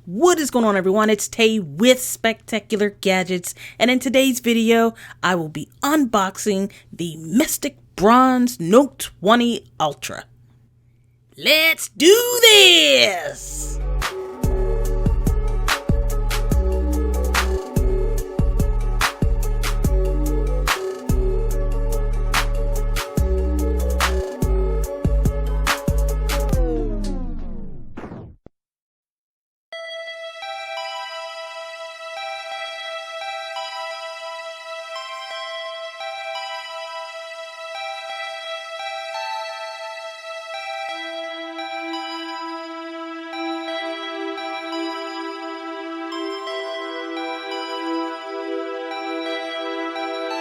What is going on, everyone? It's Tay with Spectacular Gadgets, and in today's video I will be unboxing the Mystic Bronze Note 20 Ultra. Let's do this!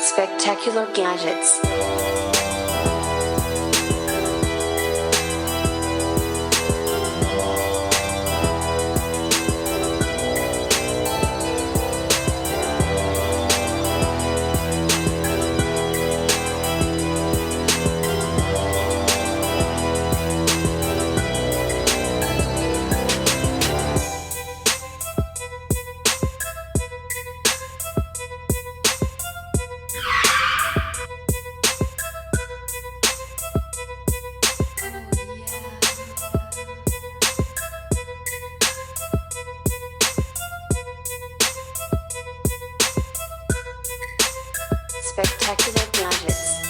Spectacular Gadgets. Spectacular Gadgets.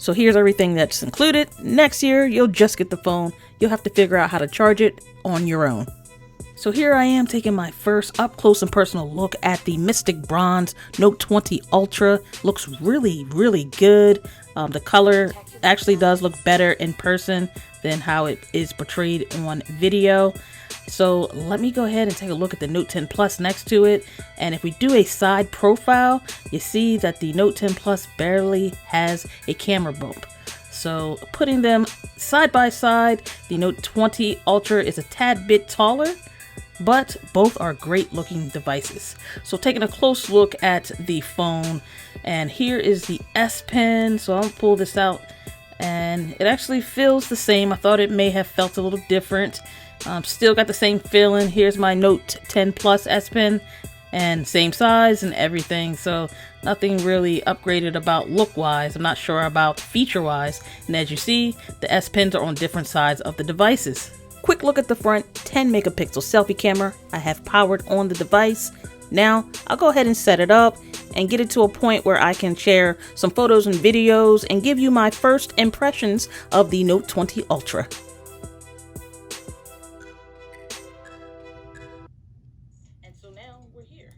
So here's everything that's included. Next year, you'll just get the phone. You'll have to figure out how to charge it on your own. So here I am taking my first up close and personal look at the Mystic Bronze Note 20 Ultra. Looks really good. The color actually does look better in person than how it is portrayed on video. So let me go ahead and take a look at the Note 10 Plus next to it. And if we do a side profile, you see that the Note 10 Plus barely has a camera bump. So putting them side by side, the Note 20 Ultra is a tad bit taller, but both are great looking devices. So taking a close look at the phone, and here is the S Pen. So I'll pull this out, and it actually feels the same. I thought it may have felt a little different. Still got the same feeling. Here's my Note 10 Plus S Pen, and same size and everything. So nothing really upgraded about look wise. I'm not sure about feature wise. And as you see, the S Pens are on different sides of the devices. Quick look at the front 10 megapixel selfie camera I have powered on the device. Now I'll go ahead and set it up and get it to a point where I can share some photos and videos and give you my first impressions of the Note 20 Ultra. And so now we're here.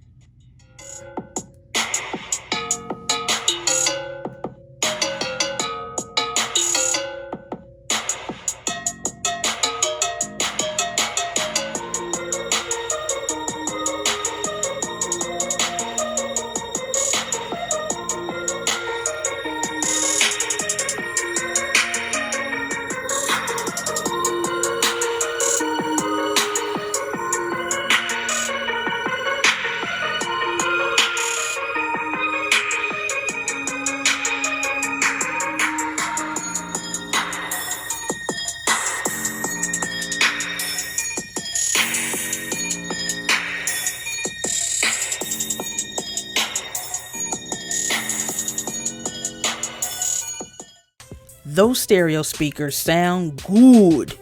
Those stereo speakers sound good,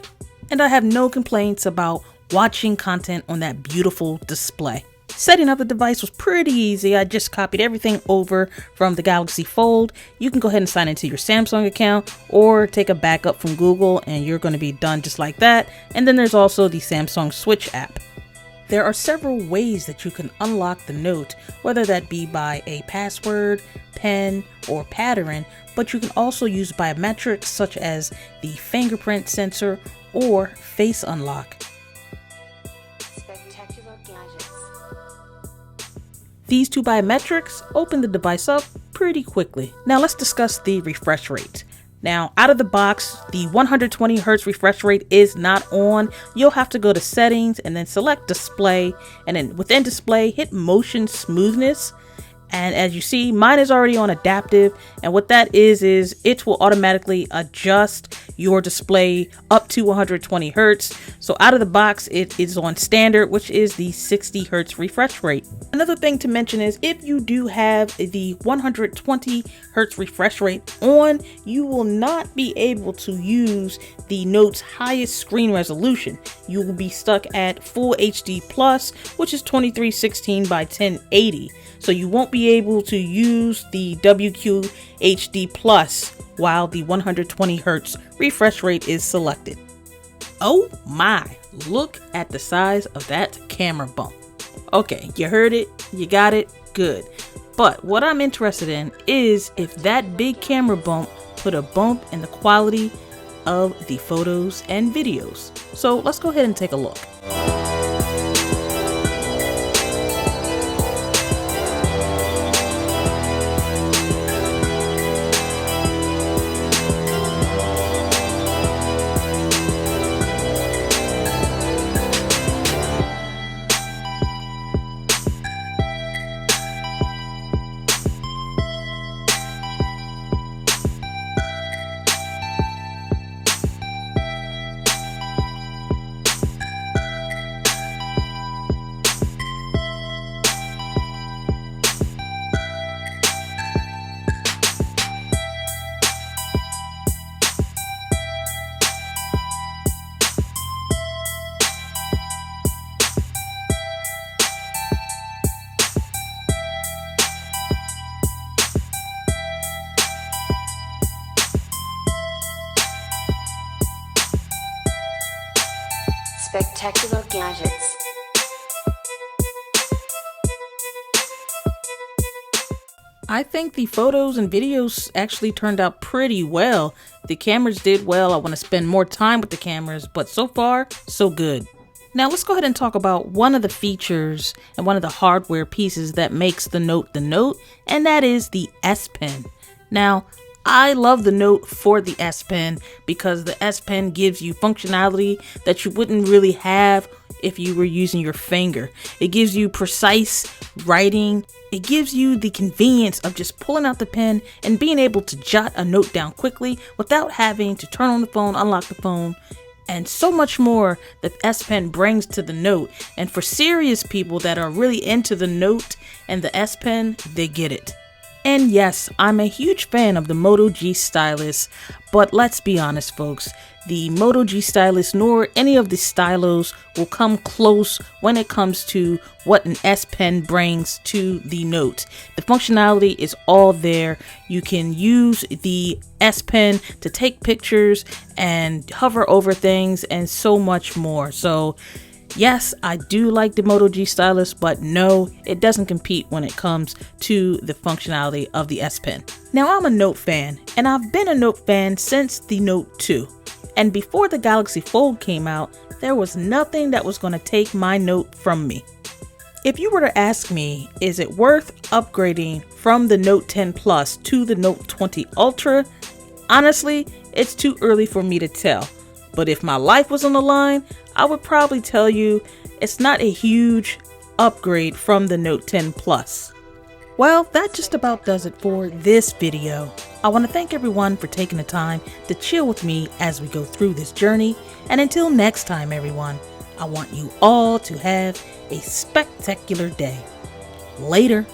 and I have no complaints about watching content on that beautiful display. Setting up the device was pretty easy. I just copied everything over from the Galaxy Fold. You can go ahead and sign into your Samsung account or take a backup from Google, and you're going to be done just like that. And then there's also the Samsung Switch app. There are several ways that you can unlock the Note, whether that be by a password, PIN, or pattern, but you can also use biometrics such as the fingerprint sensor or face unlock. Spectacular Gadgets. These two biometrics open the device up pretty quickly. Now let's discuss the refresh rate. Now, out of the box, the 120 Hz refresh rate is not on. You'll have to go to settings and then select display, and then within display, hit motion smoothness. And as you see, mine is already on adaptive, and what that is it will automatically adjust your display up to 120 Hertz. So out of the box, it is on standard, which is the 60 Hertz refresh rate. Another thing to mention is if you do have the 120 Hertz refresh rate on, you will not be able to use the Note's highest screen resolution. You will be stuck at Full HD Plus, which is 2316 by 1080. So you won't be able to use the WQHD Plus while the 120 Hertz refresh rate is selected. Oh my, look at the size of that camera bump. Okay, you heard it, you got it, good. But what I'm interested in is if that big camera bump put a bump in the quality of the photos and videos. So let's go ahead and take a look. Spectacular gadgets. I think the photos and videos actually turned out pretty well. The cameras did well. I want to spend more time with the cameras, but so far, so good. Now let's go ahead and talk about one of the features and one of the hardware pieces that makes the Note, and that is the S Pen. Now, I love the Note for the S Pen because the S Pen gives you functionality that you wouldn't really have if you were using your finger. It gives you precise writing. It gives you the convenience of just pulling out the pen and being able to jot a note down quickly without having to turn on the phone, unlock the phone, and so much more that S Pen brings to the Note. And for serious people that are really into the Note and the S Pen, they get it. And yes, I'm a huge fan of the Moto G stylus, but let's be honest folks, the Moto G stylus nor any of the stylos will come close when it comes to what an S Pen brings to the Note. The functionality is all there. You can use the S Pen to take pictures and hover over things and so much more. So yes, I do like the Moto G stylus, but no, it doesn't compete when it comes to the functionality of the S Pen. Now, I'm a Note fan, and I've been a Note fan since the Note 2. And before the Galaxy Fold came out, there was nothing that was going to take my Note from me. If you were to ask me, is it worth upgrading from the Note 10 Plus to the Note 20 Ultra? Honestly, it's too early for me to tell. But if my life was on the line, I would probably tell you it's not a huge upgrade from the Note 10 Plus. Well, that just about does it for this video. I want to thank everyone for taking the time to chill with me as we go through this journey. And until next time, everyone, I want you all to have a spectacular day. Later.